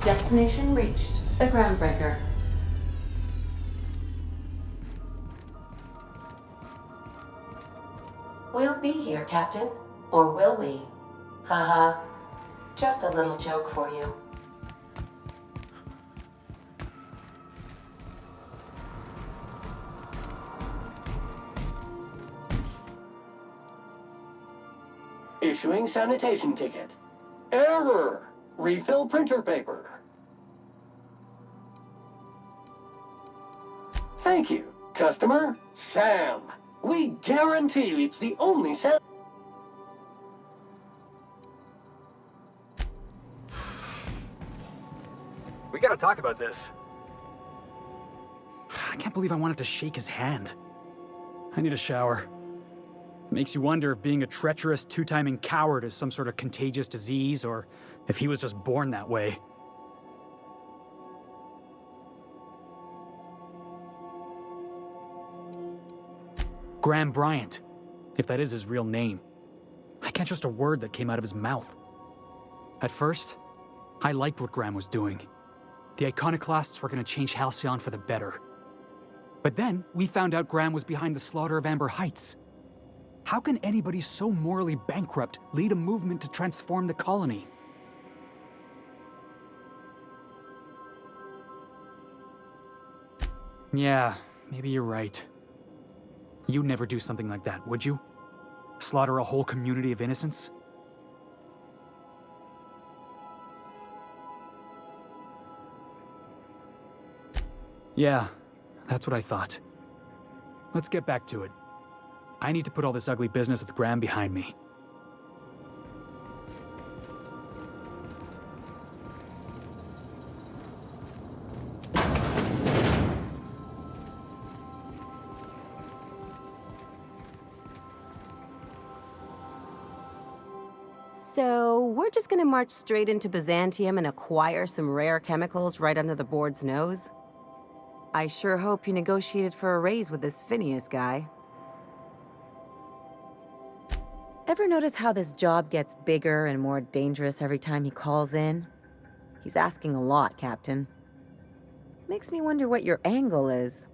Destination reached. The Groundbreaker. We'll be here, Captain. Or will we? Haha. Just a little joke for you. Issuing sanitation ticket. Error! Refill printer paper. Thank you. Customer, Sam. We guarantee it's the only Sam. We gotta talk about this. I can't believe I wanted to shake his hand. I need a shower. It makes you wonder if being a treacherous, two-timing coward is some sort of contagious disease, or if he was just born that way. Graham Bryant, if that is his real name. I can't trust a word that came out of his mouth. At first, I liked what Graham was doing. The Iconoclasts were going to change Halcyon for the better. But then, we found out Graham was behind the slaughter of Amber Heights. How can anybody so morally bankrupt lead a movement to transform the colony? Yeah, maybe you're right. You'd never do something like that, would you? Slaughter a whole community of innocents? Yeah, that's what I thought. Let's get back to it. I need to put all this ugly business with Graham behind me. So, we're just gonna march straight into Byzantium and acquire some rare chemicals right under the board's nose? I sure hope you negotiated for a raise with this Phineas guy. Ever notice how this job gets bigger and more dangerous every time he calls in? He's asking a lot, Captain. Makes me wonder what your angle is.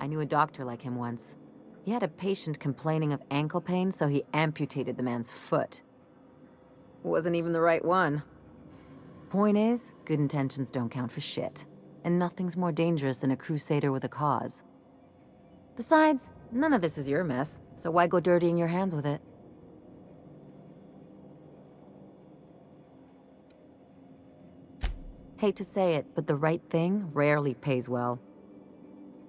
I knew a doctor like him once. He had a patient complaining of ankle pain, so he amputated the man's foot. Wasn't even the right one. Point is, good intentions don't count for shit. And nothing's more dangerous than a crusader with a cause. Besides, none of this is your mess, so why go dirtying your hands with it? Hate to say it, but the right thing rarely pays well.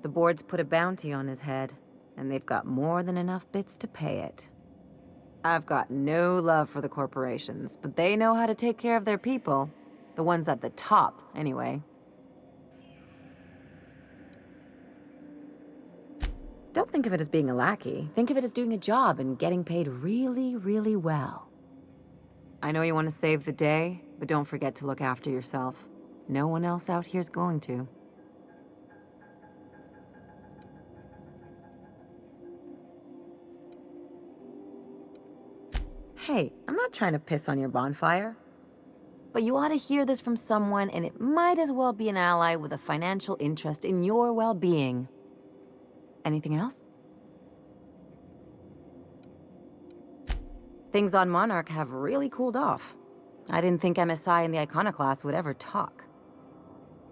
The board's put a bounty on his head, and they've got more than enough bits to pay it. I've got no love for the corporations, but they know how to take care of their people. The ones at the top, anyway. Don't think of it as being a lackey. Think of it as doing a job and getting paid really, really well. I know you want to save the day, but don't forget to look after yourself. No one else out here's going to. Hey, I'm not trying to piss on your bonfire. But you ought to hear this from someone, and it might as well be an ally with a financial interest in your well-being. Anything else? Things on Monarch have really cooled off. I didn't think MSI and the Iconoclast would ever talk.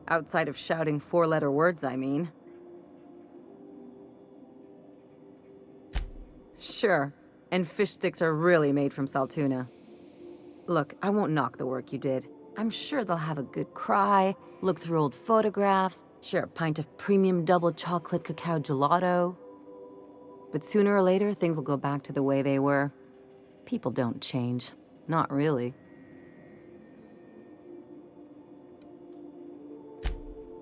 Outside of shouting four-letter words, I mean. Sure. And fish sticks are really made from Saltuna. Look, I won't knock the work you did. I'm sure they'll have a good cry, look through old photographs, share a pint of premium double chocolate cacao gelato. But sooner or later, things will go back to the way they were. People don't change. Not really.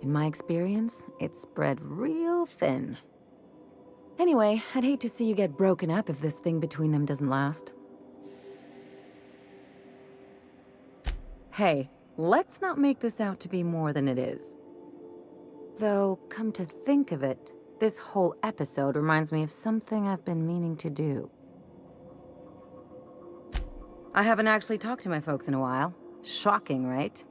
In my experience, it's spread real thin. Anyway, I'd hate to see you get broken up if this thing between them doesn't last. Hey, let's not make this out to be more than it is. Though, come to think of it, This whole episode reminds me of something I've been meaning to do. I haven't actually talked to my folks in a while. Shocking, right?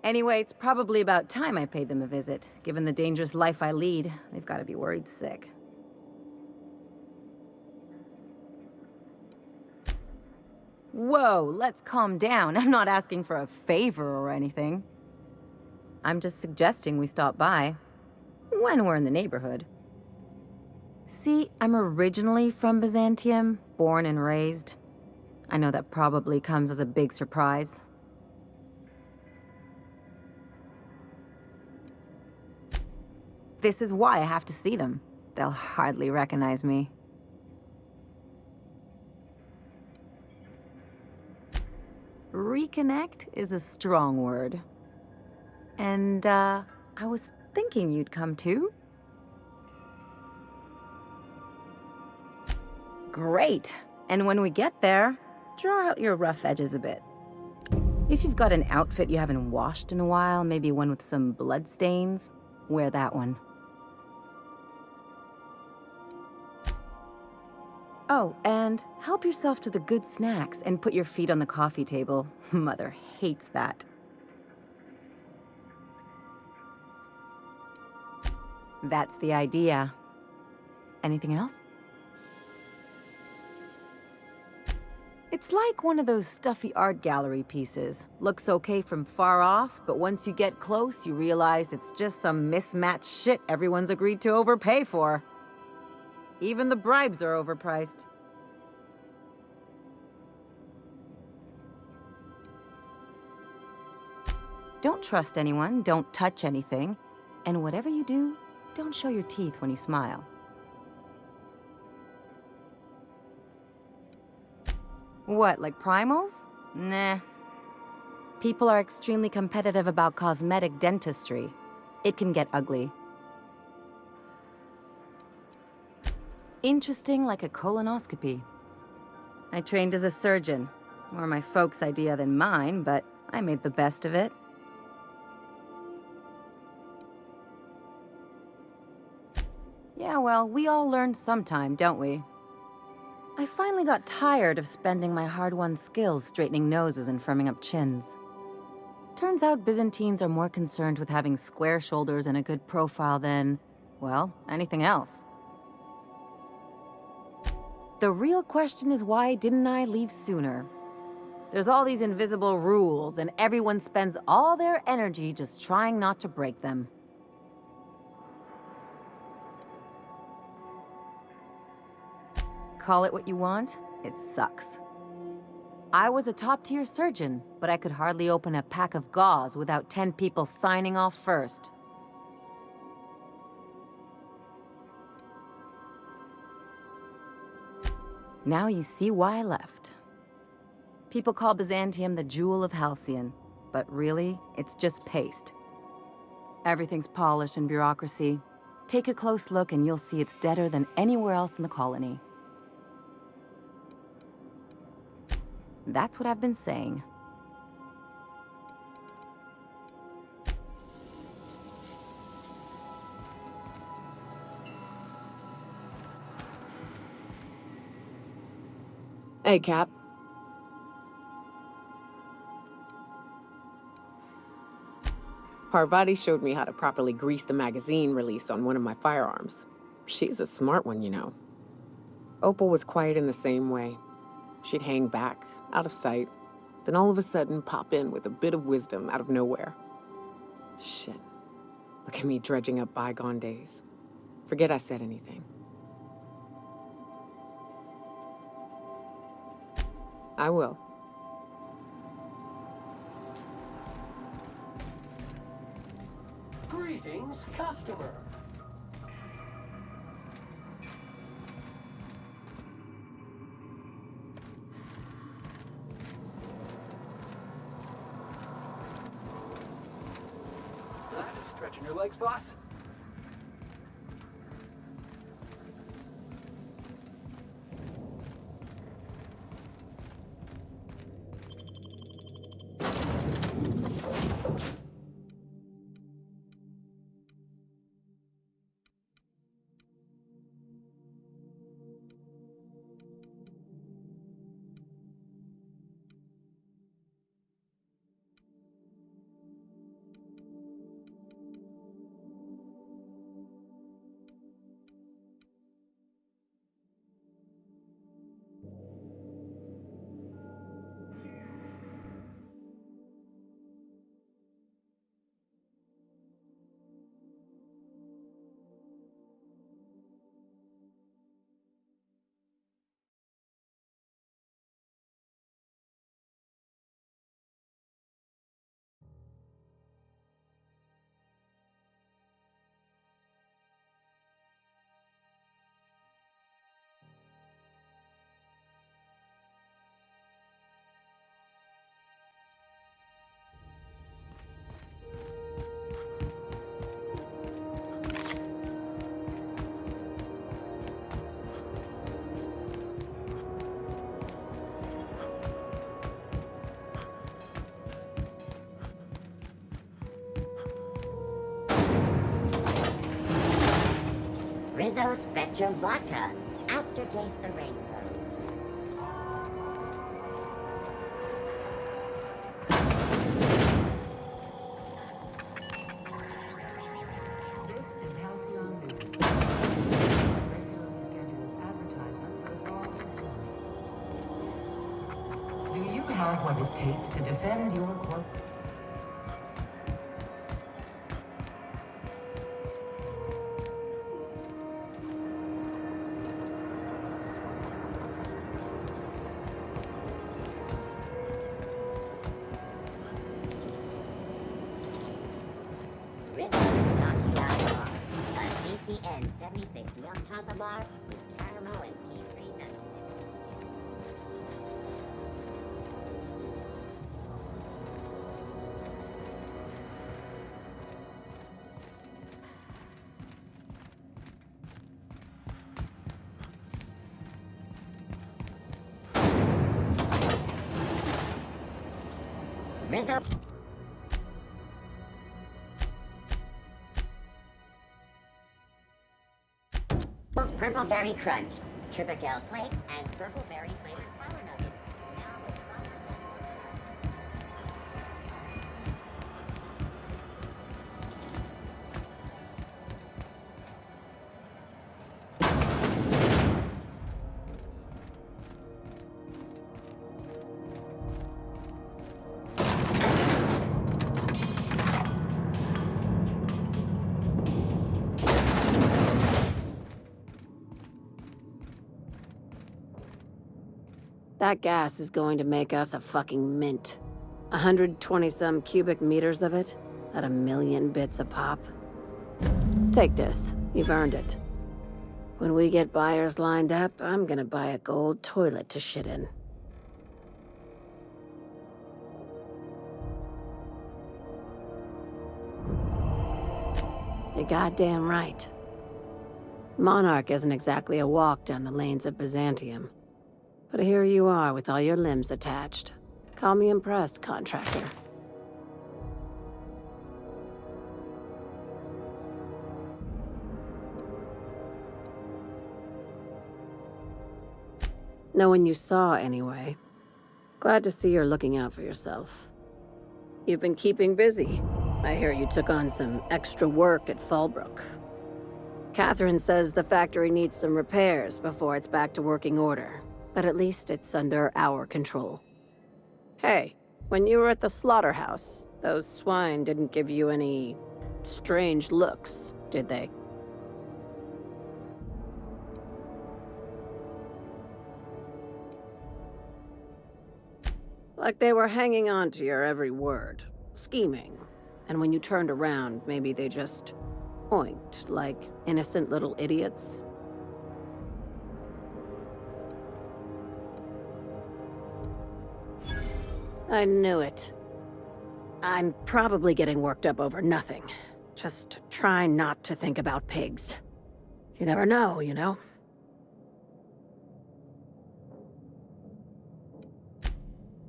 Anyway, it's probably about time I paid them a visit. Given the dangerous life I lead, they've got to be worried sick. Whoa, let's calm down. I'm not asking for a favor or anything. I'm just suggesting we stop by. When we're in the neighborhood. See, I'm originally from Byzantium, born and raised. I know that probably comes as a big surprise. This is why I have to see them. They'll hardly recognize me. Reconnect is a strong word. And, I was thinking you'd come too. Great. And when we get there, draw out your rough edges a bit. If you've got an outfit you haven't washed in a while, maybe one with some blood stains, wear that one. Oh, and help yourself to the good snacks and put your feet on the coffee table. Mother hates that. That's the idea. Anything else? It's like one of those stuffy art gallery pieces. Looks okay from far off, but once you get close, you realize it's just some mismatched shit everyone's agreed to overpay for. Even the bribes are overpriced. Don't trust anyone, don't touch anything, and whatever you do, don't show your teeth when you smile. What, like primals? Nah. People are extremely competitive about cosmetic dentistry. It can get ugly. Interesting like a colonoscopy. I trained as a surgeon. More my folks' idea than mine, but I made the best of it. Yeah, well, we all learn sometime, don't we? I finally got tired of spending my hard-won skills straightening noses and firming up chins. Turns out Byzantines are more concerned with having square shoulders and a good profile than, well, anything else. The real question is, why didn't I leave sooner? There's all these invisible rules, and everyone spends all their energy just trying not to break them. Call it what you want, it sucks. I was a top-tier surgeon, but I could hardly open a pack of gauze without 10 people signing off first. Now you see why I left. People call Byzantium the jewel of Halcyon, but really, it's just paste. Everything's polished and bureaucracy. Take a close look and you'll see it's deader than anywhere else in the colony. That's what I've been saying. Hey, Cap. Parvati showed me how to properly grease the magazine release on one of my firearms. She's a smart one, you know. Opal was quiet in the same way. She'd hang back, out of sight, then all of a sudden pop in with a bit of wisdom out of nowhere. Shit. Look at me dredging up bygone days. Forget I said anything. I will. Greetings, customer. That is stretching your legs, boss. Rizzo Spectrum Vodka. Aftertaste the rainbow. This is Halcyon News. Regularly scheduled advertisement for the following story. Do you have what it takes to defend your corp? Rizzo's Inoculata Bar. A CCN 76 milk chocolate bar with caramel and pea-free nuts. Rizzo. Purple Berry Crunch, Triple Flakes, and Purple Berry flavored Power Nuggets. Now with 12% That gas is going to make us a fucking mint. 120-some cubic meters of it, at 1,000,000 bits a pop. Take this. You've earned it. When we get buyers lined up, I'm gonna buy a gold toilet to shit in. You're goddamn right. Monarch isn't exactly a walk down the lanes of Byzantium. But here you are with all your limbs attached. Call me impressed, contractor. No one you saw, anyway. Glad to see you're looking out for yourself. You've been keeping busy. I hear you took on some extra work at Fallbrook. Catherine says the factory needs some repairs before it's back to working order. But at least it's under our control. Hey, when you were at the slaughterhouse, those swine didn't give you any strange looks, did they? Like they were hanging on to your every word, scheming. And when you turned around, maybe they just oinked like innocent little idiots. I knew it. I'm probably getting worked up over nothing. Just try not to think about pigs. You never know, you know?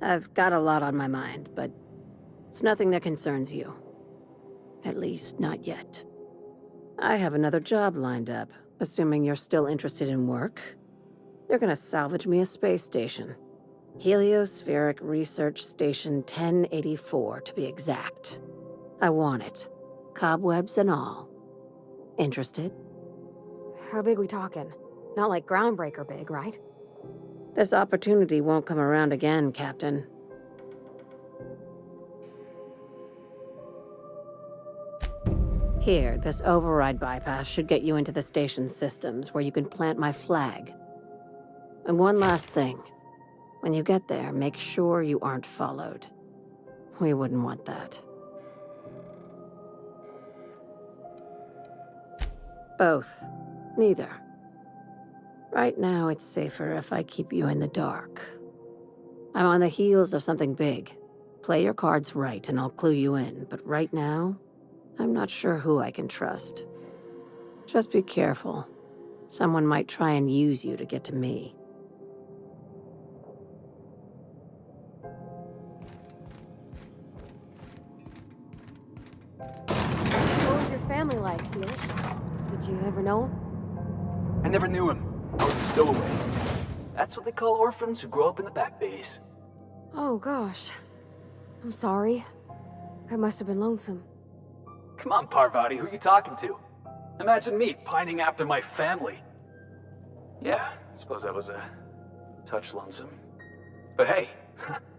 I've got a lot on my mind, but it's nothing that concerns you. At least, not yet. I have another job lined up, assuming you're still interested in work. You're gonna salvage me a space station. Heliospheric Research Station 1084, to be exact. I want it. Cobwebs and all. Interested? How big we talking? Not like groundbreaker big, right? This opportunity won't come around again, Captain. Here, this override bypass should get you into the station's systems where you can plant my flag. And one last thing. When you get there, make sure you aren't followed. We wouldn't want that. Both. Neither. Right now, it's safer if I keep you in the dark. I'm on the heels of something big. Play your cards right and I'll clue you in, but right now, I'm not sure who I can trust. Just be careful. Someone might try and use you to get to me. What was your family like, Felix? Did you ever know him? never knew him. I was a stowaway. That's what they call orphans who grow up in the back bays. Oh, gosh. I'm sorry. I must have been lonesome. Come on, Parvati, who you talking to? Imagine me pining after my family. Yeah, I suppose I was a touch lonesome. But hey,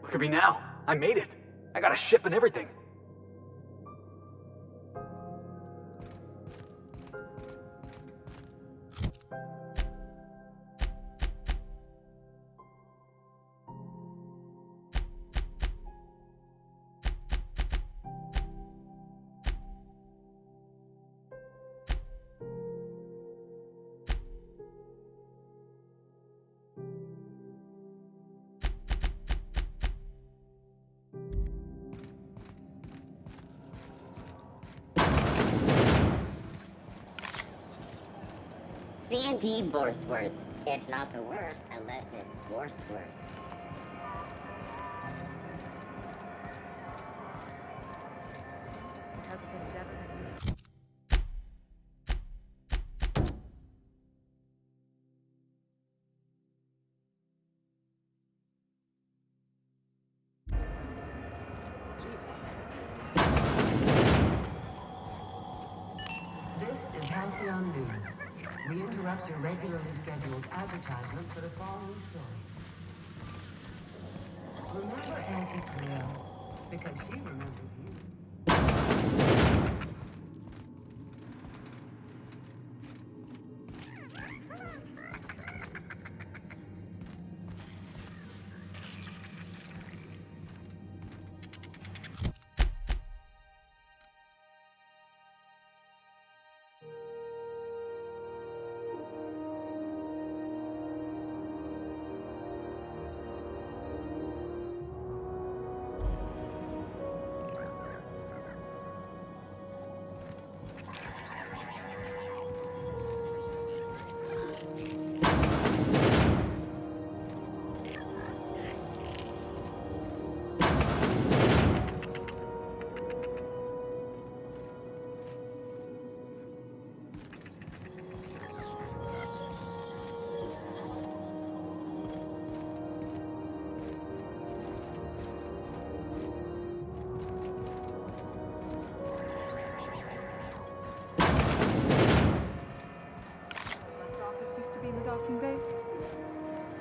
look at me now. I made it. I got a ship and everything. C&P Borstwurst. It's not the worst unless it's Borstwurst. This is Halcyon News. We interrupt your regularly scheduled advertisement for the following story. Remember Auntie Cleo? Because she remembers you.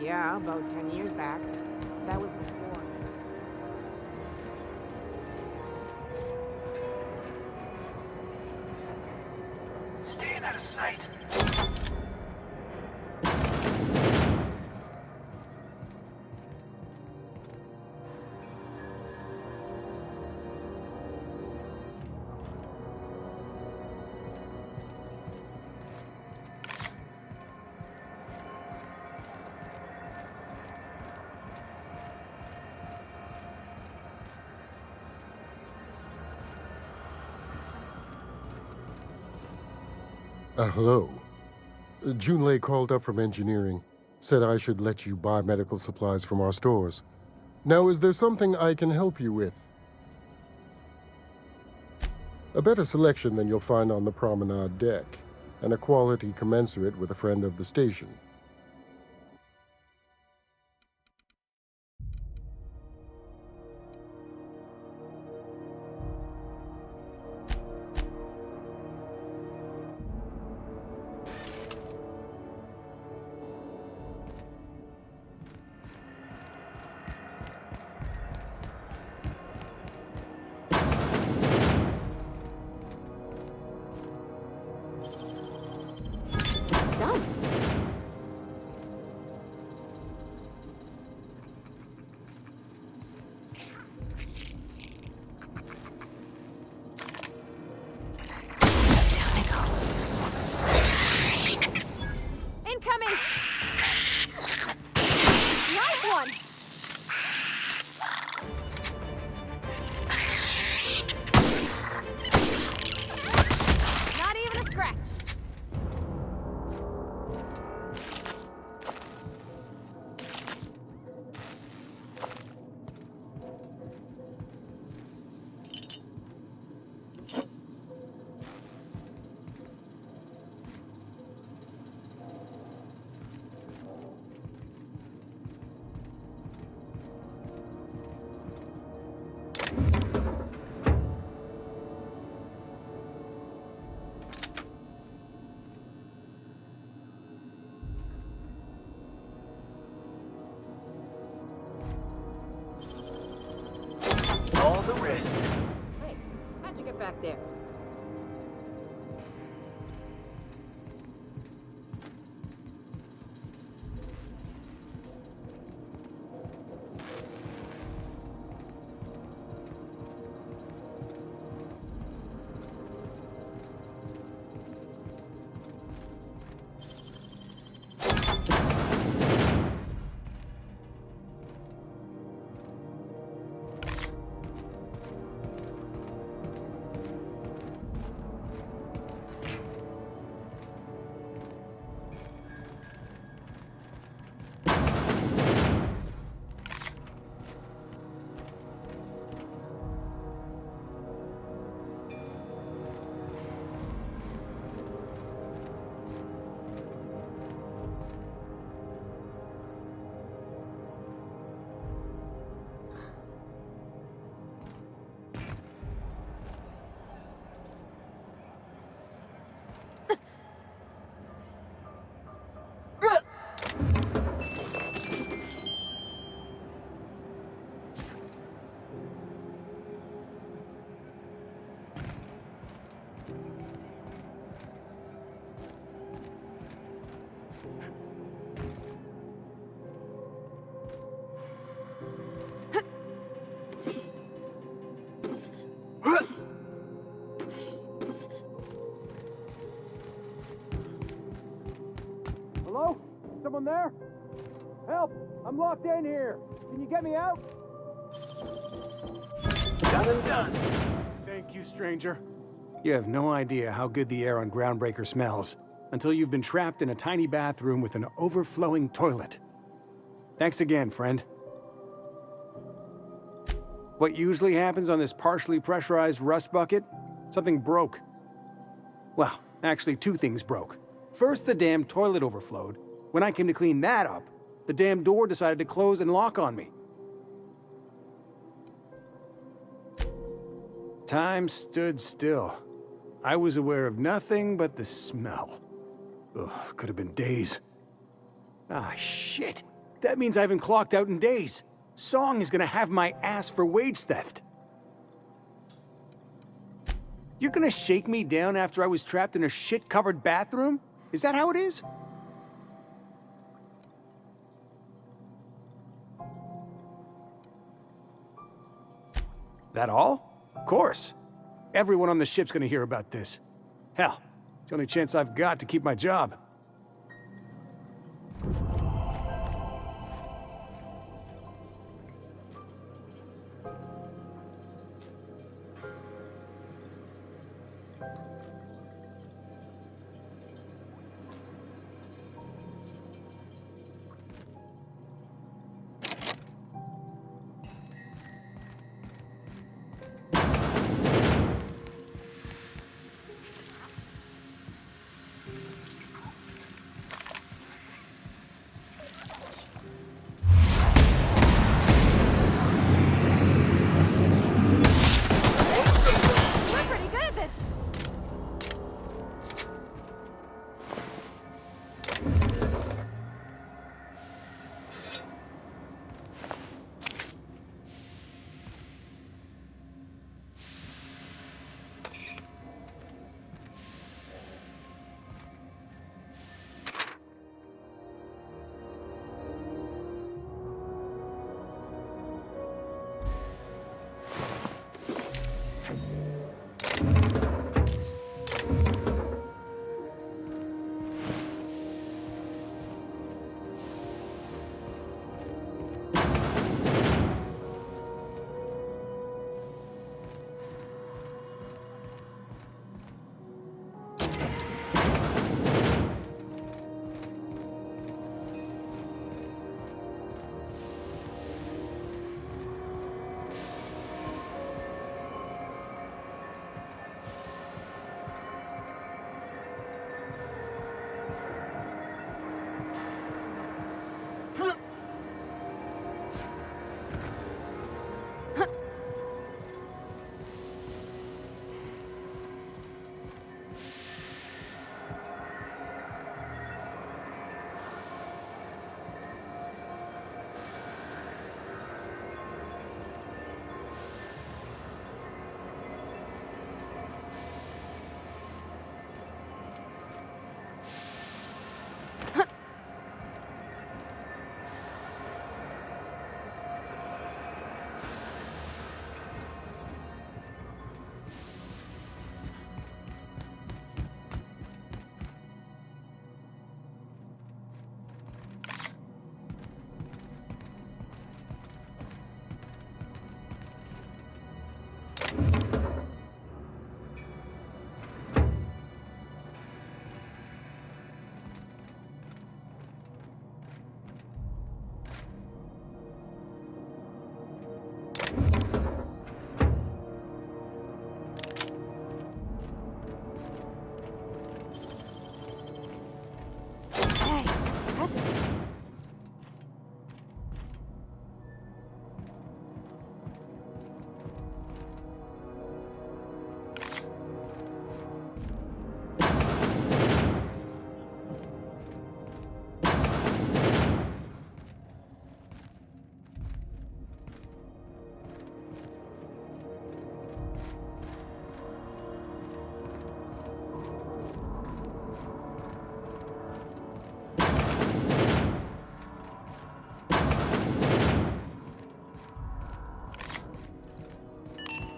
Yeah, about 10 years back. That was before. Staying out of sight. Hello. Junlei called up from engineering. Said I should let you buy medical supplies from our stores. Now, is there something I can help you with? A better selection than you'll find on the promenade deck, and a quality commensurate with a friend of the station. All the risk. Hey, how'd you get back there? Hello? Someone there? Help! I'm locked in here. Can you get me out? Done and done. Thank you, stranger. You have no idea how good the air on Groundbreaker smells until you've been trapped in a tiny bathroom with an overflowing toilet. Thanks again, friend. What usually happens on this partially pressurized rust bucket? Something broke. Well, actually, two things broke. First, the damn toilet overflowed. When I came to clean that up, the damn door decided to close and lock on me. Time stood still. I was aware of nothing but the smell. Ugh, could have been days. Ah, shit. That means I haven't clocked out in days. Song is gonna have my ass for wage theft. You're gonna shake me down after I was trapped in a shit-covered bathroom? Is that how it is? That all? Of course. Everyone on the ship's gonna hear about this. Hell, it's the only chance I've got to keep my job.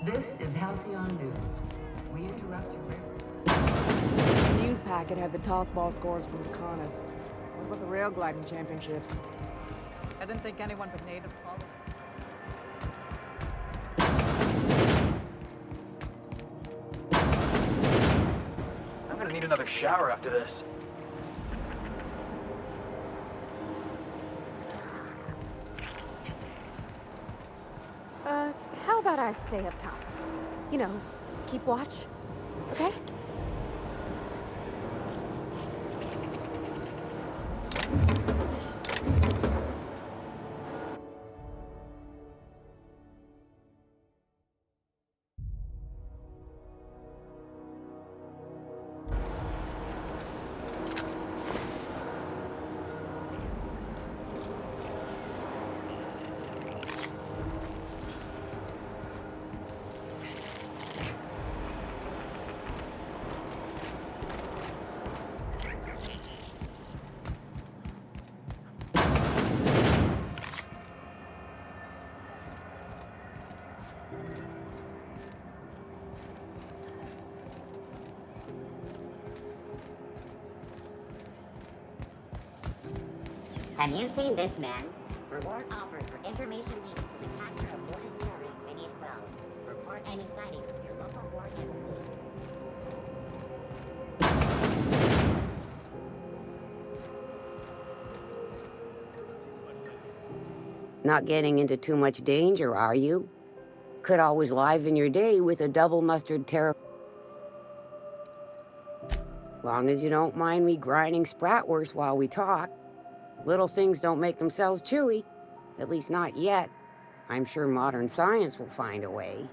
This is Halcyon News. We interrupt your The news packet had the toss ball scores from Decanas. What about the rail gliding championships? I didn't think anyone but natives followed. I'm gonna need another shower after this. How about I stay up top? You know, keep watch, okay? Have you seen this man? Reward offered for information leading to the capture of noted terrorist Phineas Wells. Report any sightings to your local war embassy. Not getting into too much danger, are you? Could always liven your day with a double mustard terror. Long as you don't mind me grinding spratwurst while we talk. Little things don't make themselves chewy. At least not yet. I'm sure modern science will find a way.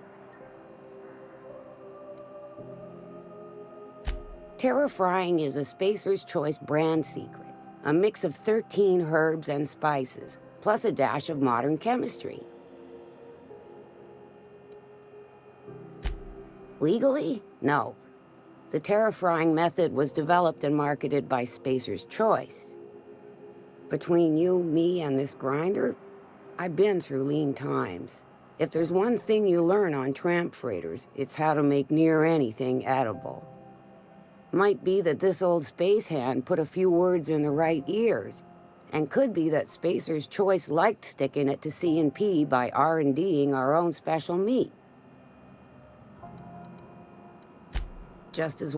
Terra Frying is a Spacer's Choice brand secret. A mix of 13 herbs and spices, plus a dash of modern chemistry. Legally? No. The Terra Frying method was developed and marketed by Spacer's Choice. Between you, me, and this grinder, I've been through lean times. If there's one thing you learn on tramp freighters, it's how to make near anything edible. Might be that this old space hand put a few words in the right ears, and could be that Spacer's Choice liked sticking it to C&P by R&Ding our own special meat. Just as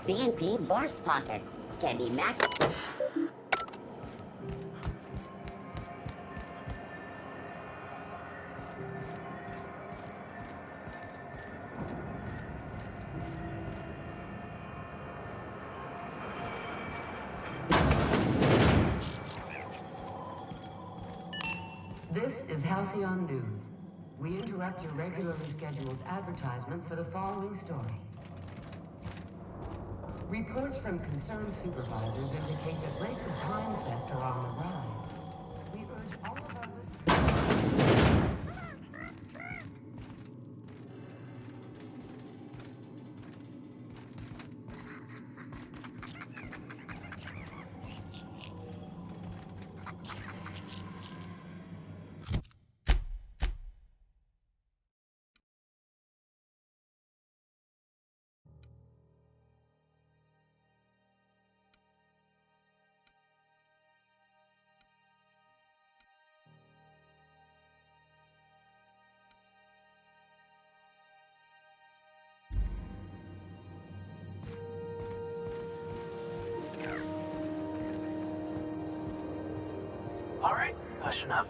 C&P Burst Pockets can be maxed. This is Halcyon News. We interrupt your regularly scheduled advertisement for the following story. Reports from concerned supervisors indicate that rates of time theft are on the rise. We urge all of our listeners... All right, hushing up.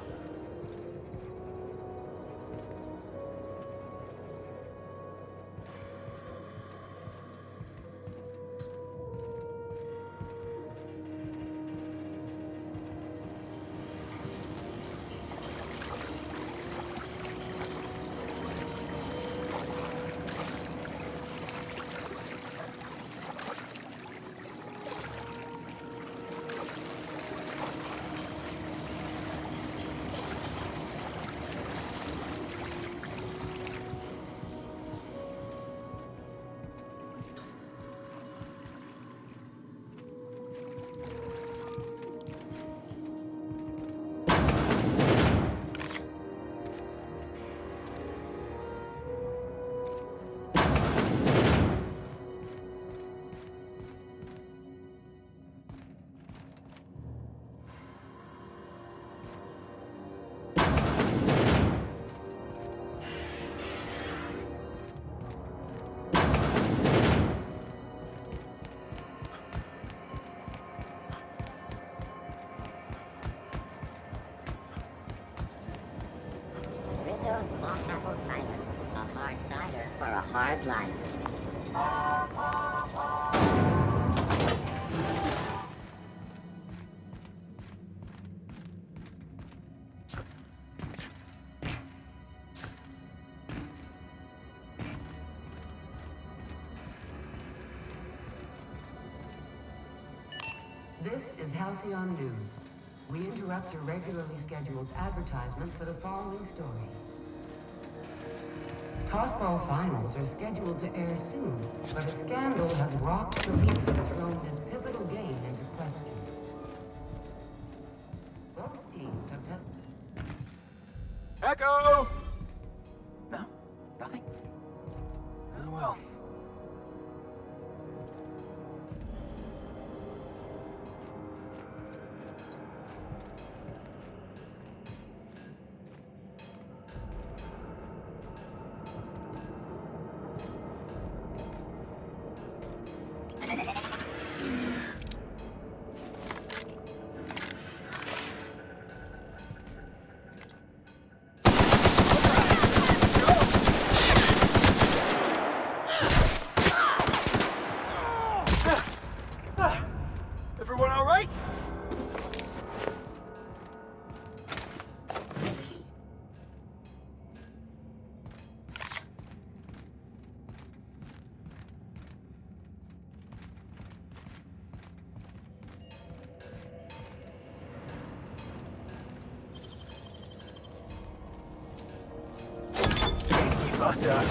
Long apple cider. A hard cider for a hard life. This is Halcyon News. We interrupt your regularly scheduled advertisement for the following story. Tossball finals are scheduled to air soon, but a scandal has rocked the league and thrown this pivotal game into question. Both teams have tested... Echo! No, nothing? Oh well. Everyone all right? Keep us out.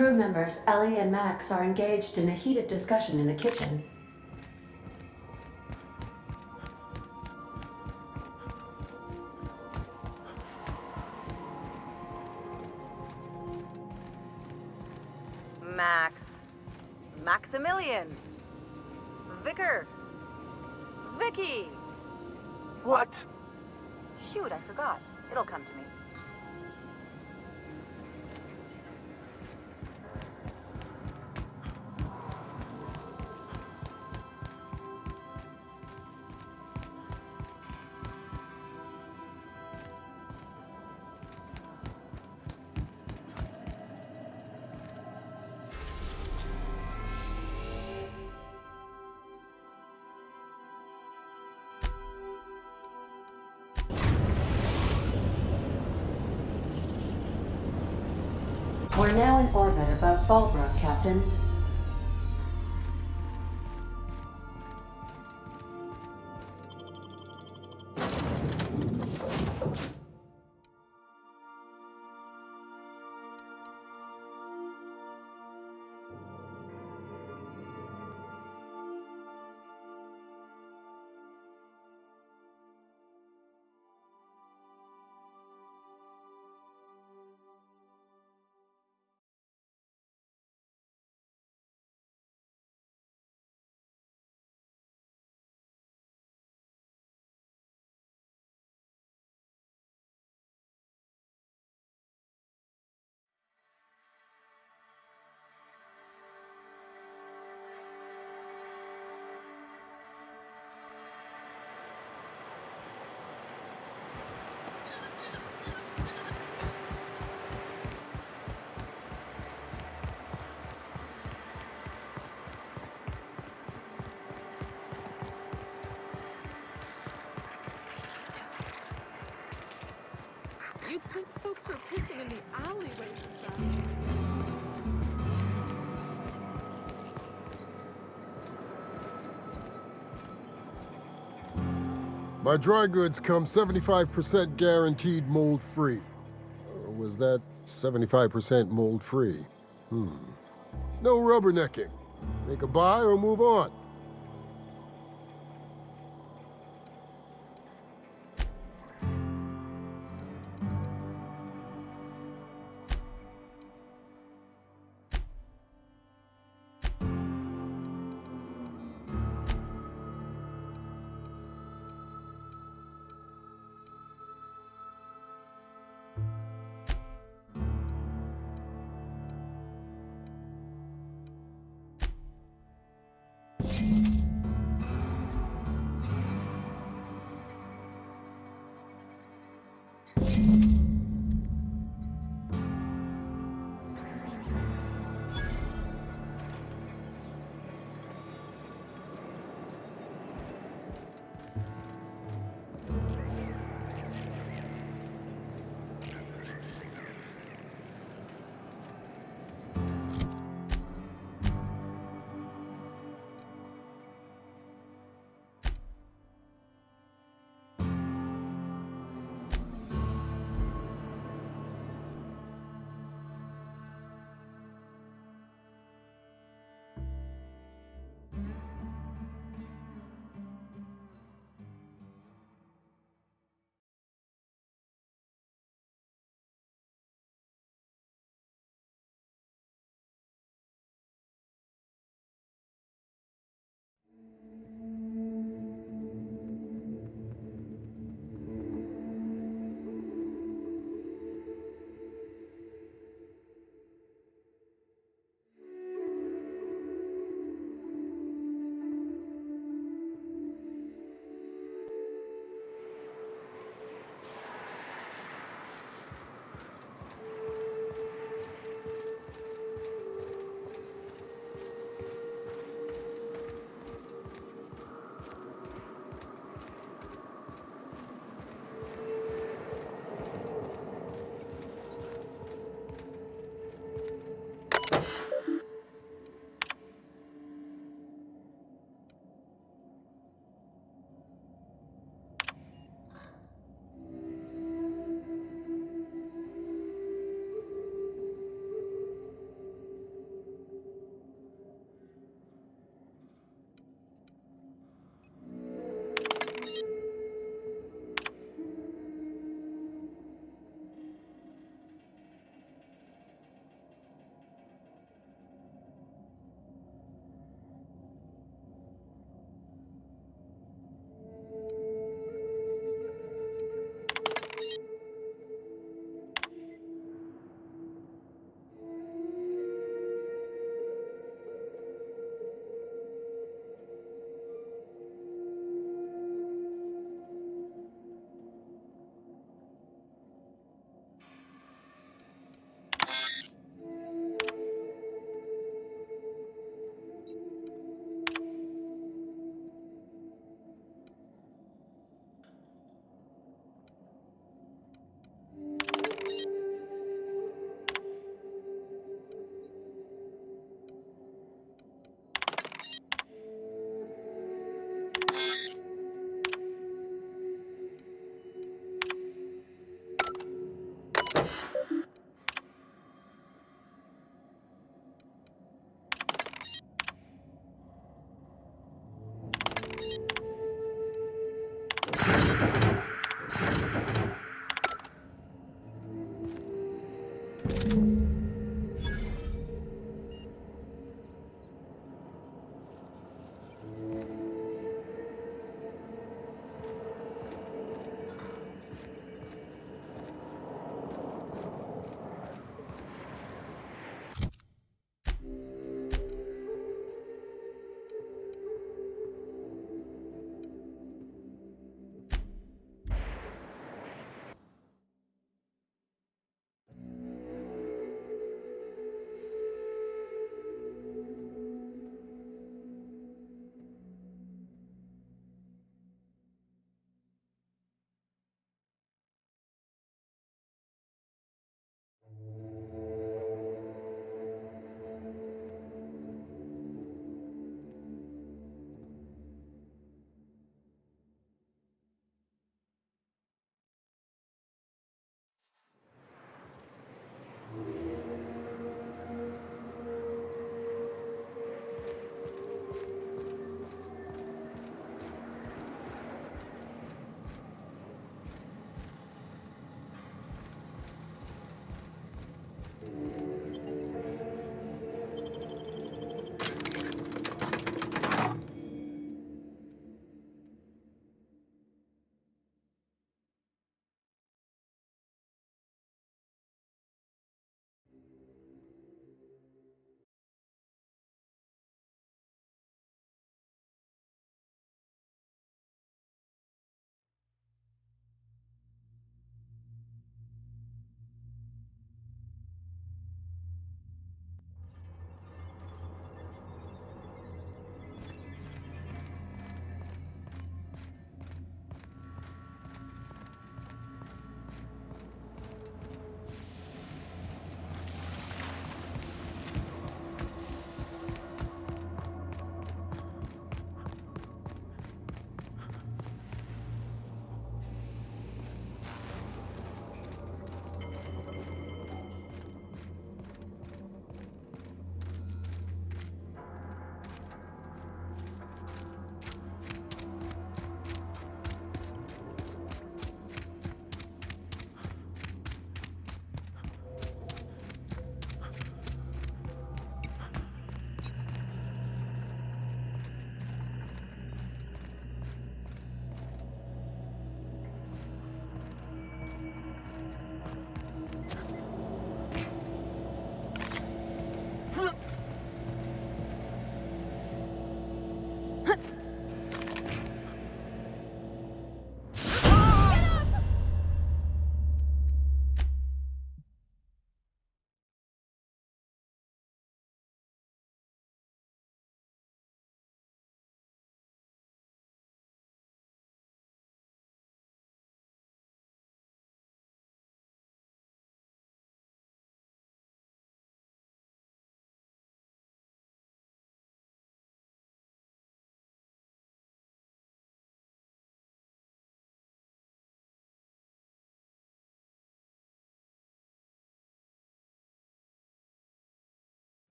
Crew members Ellie and Max are engaged in a heated discussion in the kitchen. Max. Maximilian. Vicar. Vicky. What? Shoot, I forgot. It'll come to me. We're now in orbit above Fallbrook, Captain. You'd think folks were pissing in the alleyways of that. My dry goods come 75% guaranteed mold-free. Or was that 75% mold-free? No rubbernecking. Make a buy or move on.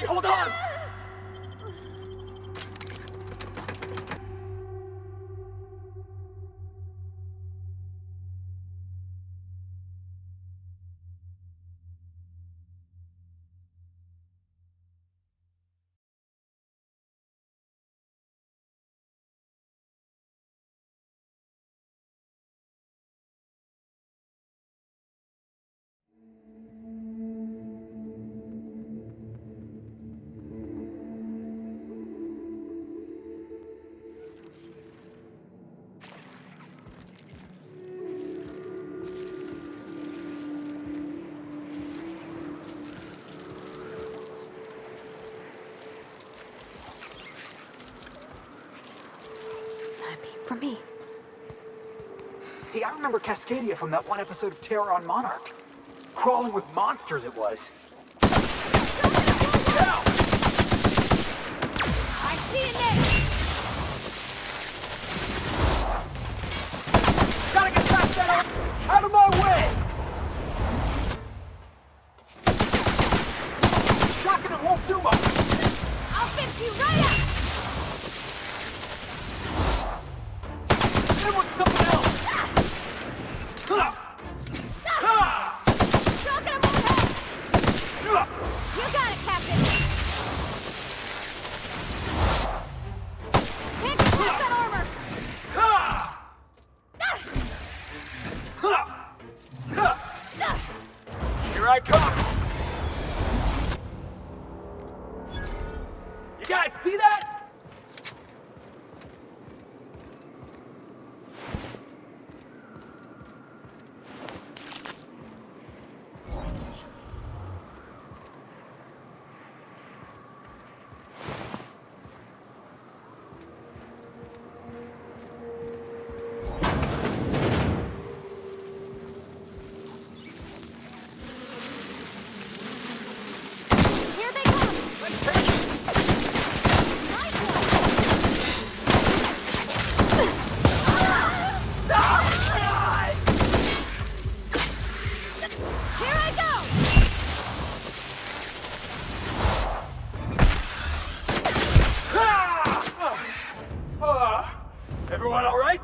Ellie, hold on! For me. Hey, I remember Cascadia from that one episode of Terror on Monarch. Crawling with monsters it was. Now! I see it now! Gotta get past that! Out of my way! Shotgun it won't do much! I'll fix you right up! Hit him with something else! Shotgun him on the head! You got it, Captain! Can't get past that armor! Here I come! You guys see that? Here they come! Nice one! Here I go! Everyone all right?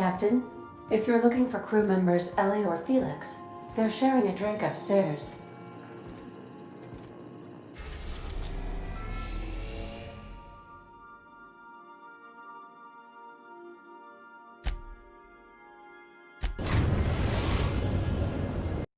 Captain, if you're looking for crew members Ellie or Felix, they're sharing a drink upstairs.